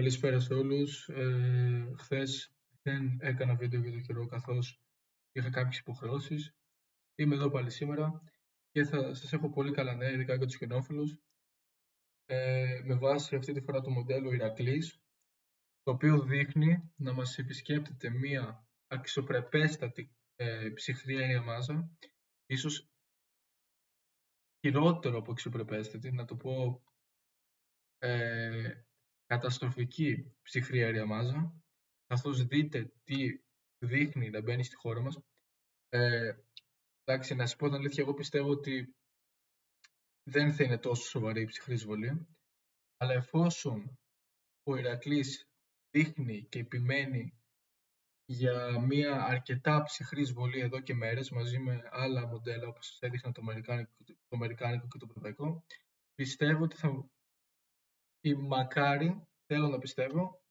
Καλησπέρα σε όλους. Χθες δεν έκανα βίντεο για το καιρό καθώς είχα κάποιες υποχρεώσεις. Είμαι εδώ πάλι σήμερα και θα σας έχω πολύ καλά νέα, ειδικά για τους κοινόφιλους. Με βάση αυτή τη φορά το μοντέλο Ηρακλής, το οποίο δείχνει να μας επισκέπτεται μία αξιοπρεπέστατη ψυχρή αέρια μάζα, ίσως χειρότερο από αξιοπρεπέστατη, να το πω καταστροφική ψυχρή αέρια μάζα, καθώς δείτε τι δείχνει να μπαίνει στη χώρα μας. Εντάξει, να σας πω την αλήθεια, εγώ πιστεύω ότι δεν θα είναι τόσο σοβαρή η ψυχρή εισβολή, αλλά εφόσον ο Ηρακλής δείχνει και επιμένει για μια αρκετά ψυχρή εισβολή εδώ και μέρες, μαζί με άλλα μοντέλα όπως σας έδειχνα το αμερικάνικο και το ευρωπαϊκό, πιστεύω ότι μακάρι, θέλω να πιστεύω,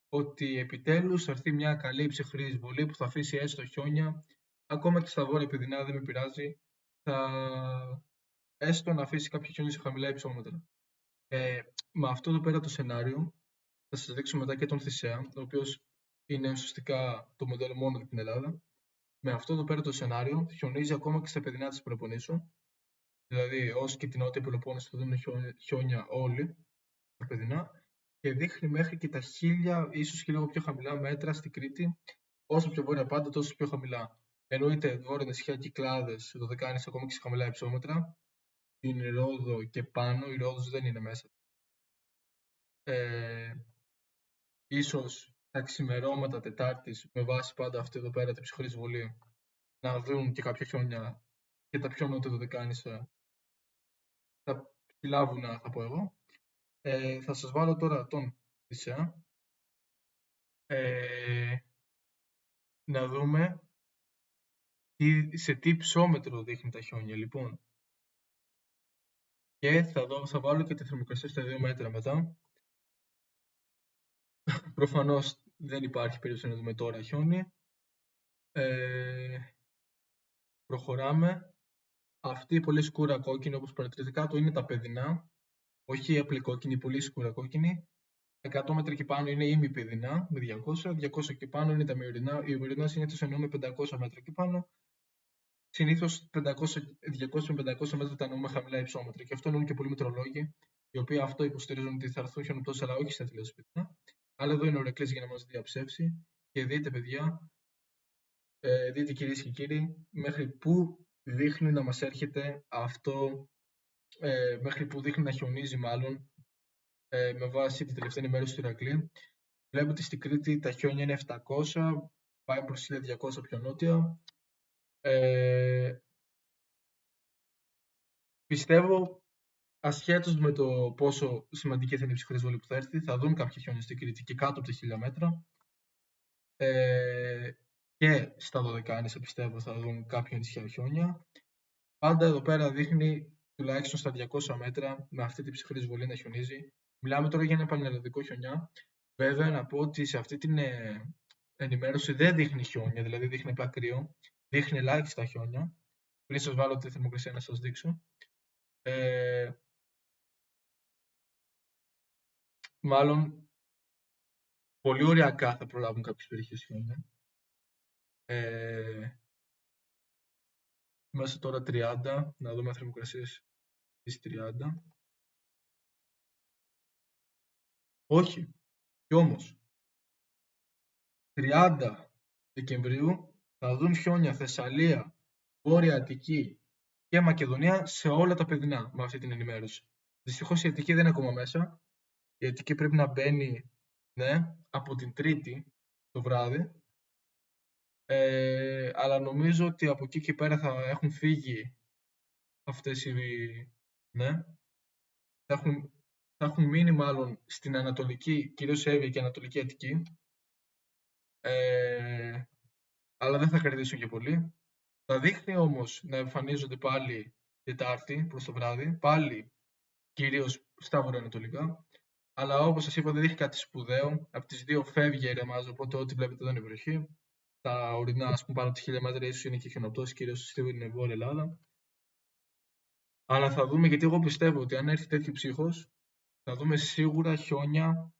ότι επιτέλους θα έρθει μια καλή ψυχρή εισβολή που θα αφήσει έστω χιόνια, ακόμα και στα βόρεια Πεδινά, δεν με πειράζει, έστω να αφήσει κάποια χιόνια σε χαμηλά υψόμετρα. Με αυτό εδώ πέρα το σενάριο θα σας δείξω μετά και τον Θησέα, ο οποίος είναι ουσιαστικά το μοντέλο μόνο για την Ελλάδα. Με αυτό εδώ πέρα το σενάριο χιονίζει ακόμα και στα Πεδινά της Πελοποννήσου, δηλαδή όσοι και την Νότια Πελοπόννησο θα δουν χιόνια όλοι στα Πεδινά, και δείχνει μέχρι και τα 1000, ίσως και λίγο πιο χαμηλά μέτρα στην Κρήτη, όσο πιο βόρεια πάντα, τόσο πιο χαμηλά. Εννοείται βόρεια νησιά, Κυκλάδες, Δωδεκάνης, ακόμα και σε χαμηλά υψόμετρα. Την Ρόδο και πάνω, η Ρόδος δεν είναι μέσα. Ίσως τα ξημερώματα Τετάρτης, με βάση πάντα αυτή εδώ πέρα την ψυχρή εισβολή, να δουν και κάποια χιόνια και τα πιο νότια Δωδεκάνησα, τα ψηλά βουνά θα πω εγώ. Θα σας βάλω τώρα τον Θησέα, να δούμε σε τι ψώμετρο δείχνει τα χιόνια. Λοιπόν, και θα βάλω και τη θερμοκρασία στα 2 μέτρα μετά. Προφανώς δεν υπάρχει περίπτωση να δούμε τώρα χιόνι. Προχωράμε. Αυτή η πολύ σκούρα κόκκινη, όπως παρατηρείτε κάτω, είναι τα Πεδινά. Όχι η απλή κόκκινη, η πολύ σκούρα κόκκινη. 100 μέτρα και πάνω είναι ημιπεδινά, με 200. 200 και πάνω είναι τα μειωρινά. Οι μειωρινά συνήθως εννοούμε 500 μέτρα και πάνω. Συνήθως 200 με 500 μέτρα τα εννοούμε χαμηλά υψόμετρα. Και αυτό εννοούν και πολλοί μετρολόγοι, οι οποίοι αυτό υποστηρίζουν ότι θα έρθουν χιονοπτώσεις, αλλά όχι στα τελείως Πεδινά. Αλλά εδώ είναι ο Ηρακλής για να μας διαψεύσει. Και δείτε, παιδιά, δείτε κυρίες και κύριοι, μέχρι πού δείχνει να μας έρχεται αυτό, μέχρι πού δείχνει να χιονίζει μάλλον, με βάση την τελευταία ενημέρωση του Ηρακλή. Βλέπετε ότι στην Κρήτη τα χιόνια είναι 700, πάει προς 1200 πιο νότια. Πιστεύω, ασχέτως με το πόσο σημαντική θα είναι η ψυχρή εισβολή που θα έρθει, θα δουν κάποια χιόνια στην Κρήτη και κάτω από τα 1000 μέτρα. Και στα Δωδεκάνησα πιστεύω θα δουν κάποια νησιά χιόνια. Πάντα εδώ πέρα δείχνει τουλάχιστον στα 200 μέτρα με αυτή την ψυχρή εισβολή να χιονίζει. Μιλάμε τώρα για ένα πανελλαδικό χιονιά. Βέβαια να πω ότι σε αυτή την ενημέρωση δεν δείχνει χιόνια, δηλαδή δείχνει απλά κρύο. Δείχνει ελάχιστα χιόνια. Πριν σας βάλω τη θερμοκρασία να σας δείξω. Μάλλον πολύ ωριακά θα προλάβουν κάποιες περιοχές χιόνια. Μέσα τώρα 30, να δούμε θερμοκρασίες στις 30. Όχι, κι όμως 30 Δεκεμβρίου θα δουν χιόνια Θεσσαλία, Βόρεια Αττική και Μακεδονία σε όλα τα Πεδινά με αυτή την ενημέρωση. Δυστυχώς η Αττική δεν είναι ακόμα μέσα. Η Αττική πρέπει να μπαίνει, ναι, από την Τρίτη το βράδυ. Αλλά νομίζω ότι από εκεί και πέρα θα έχουν φύγει αυτές ναι, θα έχουν μείνει μάλλον στην Ανατολική, κυρίως Εύβοια και Ανατολική Αττική, αλλά δεν θα κερδίσουν και πολύ. Θα δείχνει όμως να εμφανίζονται πάλι Τετάρτη προς το βράδυ, πάλι κυρίως στα βορειοανατολικά, αλλά όπως σας είπα δεν δείχνει κάτι σπουδαίο. Από τις 2 φεύγει η αέρια μάζα, οπότε ό,τι βλέπετε εδώ είναι βροχή. Τα ορεινά, ας πούμε, πάνω από τη 1000 μέτρα ίσως είναι και χιονοπτώσεις, κυρίως στη Βόρεια Ελλάδα. Αλλά θα δούμε, γιατί εγώ πιστεύω ότι αν έρθει τέτοιο ψύχος, θα δούμε σίγουρα χιόνια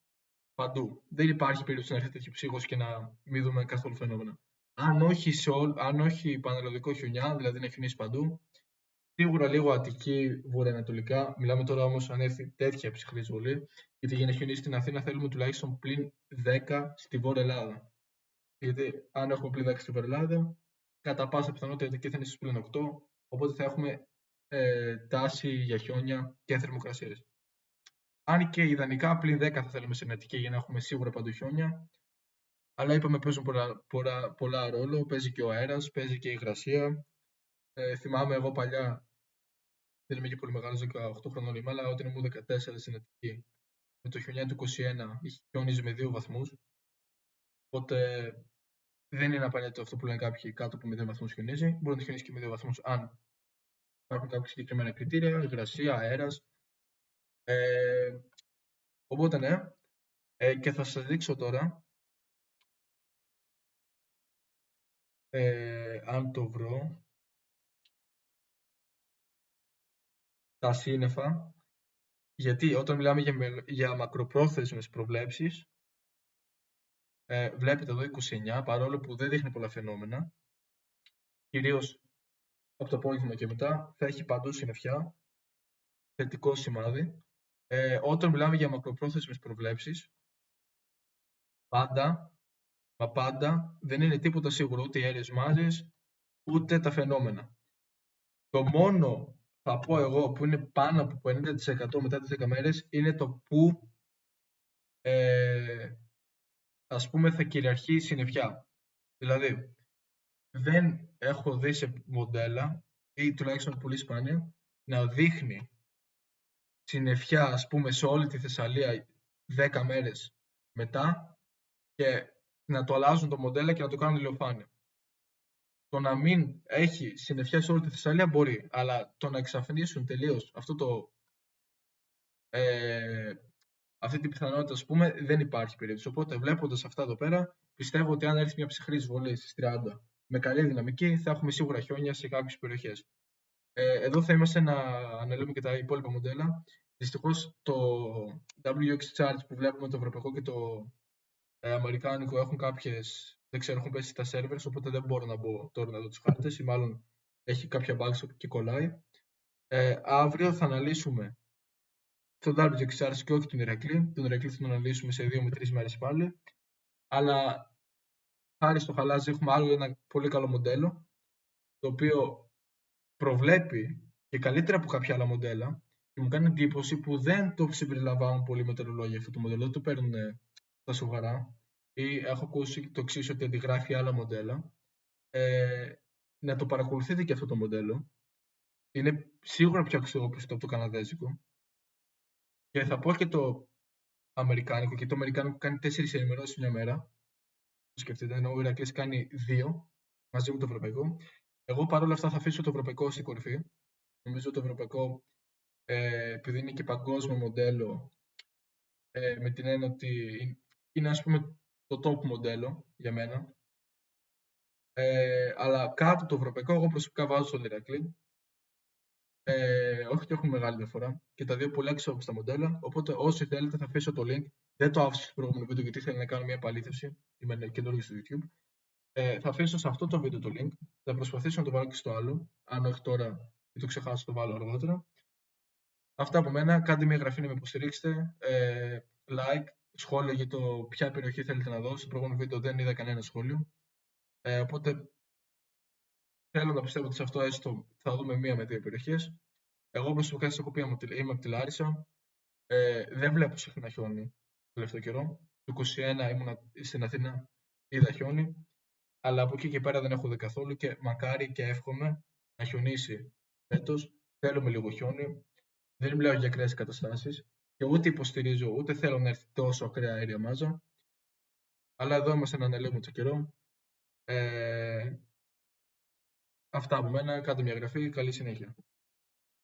Παντού. Δεν υπάρχει περίπτωση να έρθει τέτοιο ψύχος και να μην δούμε καθόλου φαινόμενα. Αν όχι πανελλαδικό χιονιά, δηλαδή να χιονίσει παντού, σίγουρα λίγο Αττική, βορειοανατολικά. Μιλάμε τώρα όμως αν έρθει τέτοια ψυχρή εισβολή, γιατί για να χιονίσει στην Αθήνα θέλουμε τουλάχιστον πλην 10 στη Βόρεια Ελλάδα. Γιατί αν έχουμε πλην 10 στη Βόρεια Ελλάδα, κατά πάσα πιθανότητα η Αττική θα είναι στις πλην 8, οπότε θα έχουμε τάση για χιόνια και θερμοκρασίες. Αν και ιδανικά πλην 10 θα θέλουμε στην Αττική για να έχουμε σίγουρα παντού χιόνια. Αλλά είπαμε παίζουν πολλά ρόλο. Παίζει και ο αέρας, παίζει και η υγρασία. Θυμάμαι εγώ παλιά, δεν είμαι και πολύ μεγάλος, 18 χρονών είμαι, αλλά όταν ήμουν 14 στην Αττική, με το χιονιά του 21 είχε χιόνιζε με 2 βαθμούς. Οπότε δεν είναι απαραίτητο αυτό που λένε κάποιοι κάτω από 0 βαθμούς χιονίζει. Μπορεί να χιονίσει και με 2 βαθμούς αν υπάρχουν κάποια συγκεκριμένα κριτήρια, υγρασία, αέρας. Οπότε ναι, και θα σας δείξω τώρα, αν το βρω, τα σύννεφα, γιατί όταν μιλάμε για μακροπρόθεσμες προβλέψεις, βλέπετε εδώ 29, παρόλο που δεν δείχνει πολλά φαινόμενα, κυρίως από το απόγευμα και μετά, θα έχει παντού συννεφιά, θετικό σημάδι. Όταν μιλάμε για μακροπρόθεσμες προβλέψεις, πάντα δεν είναι τίποτα σίγουρο, ούτε οι αέρειες μάζες, ούτε τα φαινόμενα. Το μόνο θα πω εγώ που είναι πάνω από 50% μετά τις 10 μέρες είναι το που ας πούμε θα κυριαρχεί η συννεφιά. Δηλαδή, δεν έχω δει σε μοντέλα ή τουλάχιστον πολύ σπάνια να δείχνει συννεφιά ας πούμε σε όλη τη Θεσσαλία 10 μέρες μετά και να το αλλάζουν το μοντέλα και να το κάνουν ηλιοφάνεια. Το να μην έχει συννεφιά σε όλη τη Θεσσαλία μπορεί, αλλά το να εξαφνίσουν τελείως αυτή την πιθανότητα, ας πούμε, δεν υπάρχει περίπτωση. Οπότε, βλέποντας αυτά εδώ πέρα, πιστεύω ότι αν έρθει μια ψυχρή εισβολή στις 30 με καλή δυναμική, θα έχουμε σίγουρα χιόνια σε κάποιες περιοχές. Εδώ θα είμαστε να αναλύουμε και τα υπόλοιπα μοντέλα. Δυστυχώς, το WX Chart που βλέπουμε, το ευρωπαϊκό και το αμερικάνικο, έχουν δεν ξέρω, έχουν πέσει τα servers, οπότε δεν μπορώ να μπω τώρα να δω τους χάρτες ή μάλλον έχει κάποια bugs και κολλάει. Αύριο θα αναλύσουμε το WXR και όχι τον Ηρακλή. Τον Ηρακλή θα τον αναλύσουμε σε 2 με 3 μέρες πάλι. Αλλά χάρη στο Χαλάζι έχουμε άλλο ένα πολύ καλό μοντέλο, το οποίο προβλέπει και καλύτερα από κάποια άλλα μοντέλα και μου κάνει εντύπωση που δεν το συμπεριλαμβάνουν πολλοί μετεωρολόγοι αυτό το μοντέλο, δεν το παίρνουν στα σοβαρά ή έχω ακούσει το εξής, ότι αντιγράφει άλλα μοντέλα. Να το παρακολουθείτε και αυτό το μοντέλο. Είναι σίγουρα πιο αξιόπιστο από το καναδέζικο. Και θα πω και το αμερικάνικο, και το αμερικάνικο κάνει 4 ενημερώσεις μια μέρα. Το σκεφτείτε, ενώ ο Ηρακλής κάνει 2 μαζί με το ευρωπαϊκό. Εγώ παρόλα αυτά θα αφήσω το ευρωπαϊκό στην κορυφή. Νομίζω το ευρωπαϊκό, επειδή είναι και παγκόσμιο μοντέλο, με την έννοια ότι είναι ας πούμε το top μοντέλο για μένα. Αλλά κάτω το ευρωπαϊκό, εγώ προσωπικά βάζω στον Ηρακλή. Όχι ότι έχουν μεγάλη διαφορά και τα δύο πολύ αξιόπιστα μοντέλα. Οπότε, όσοι θέλετε, θα αφήσω το link. Δεν το άφησα στο προηγούμενο βίντεο γιατί ήθελα να κάνω μια επαλήθευση. Είμαι καινούργιο στο YouTube. Θα αφήσω σε αυτό το βίντεο το link. Θα προσπαθήσω να το βάλω και στο άλλο. Αν όχι τώρα, ή το ξεχάσω, το βάλω αργότερα. Αυτά από μένα. Κάντε μια εγγραφή να με υποστηρίξετε. Like, σχόλιο για το ποια περιοχή θέλετε να δω. Στο προηγούμενο βίντεο δεν είδα κανένα σχόλιο. Οπότε θέλω να πιστεύω ότι σε αυτό έστω θα δούμε 1 με 2 περιοχές. Εγώ προσωπικά σας έχω πει, είμαι από τη Λάρισα. Δεν βλέπω συχνά χιόνι το τελευταίο καιρό. Το 21 ήμουν στην Αθήνα, είδα χιόνι. Αλλά από εκεί και πέρα δεν έχω δει καθόλου και μακάρι και εύχομαι να χιονίσει φέτος. Θέλουμε λίγο χιόνι. Δεν μιλάω για ακραίες καταστάσεις και ούτε υποστηρίζω, ούτε θέλω να έρθει τόσο ακραία αέρια μάζα. Αλλά εδώ είμαστε να αναλύουμε το καιρό. Αυτά από μένα. Κάντε μια εγγραφή. Καλή συνέχεια.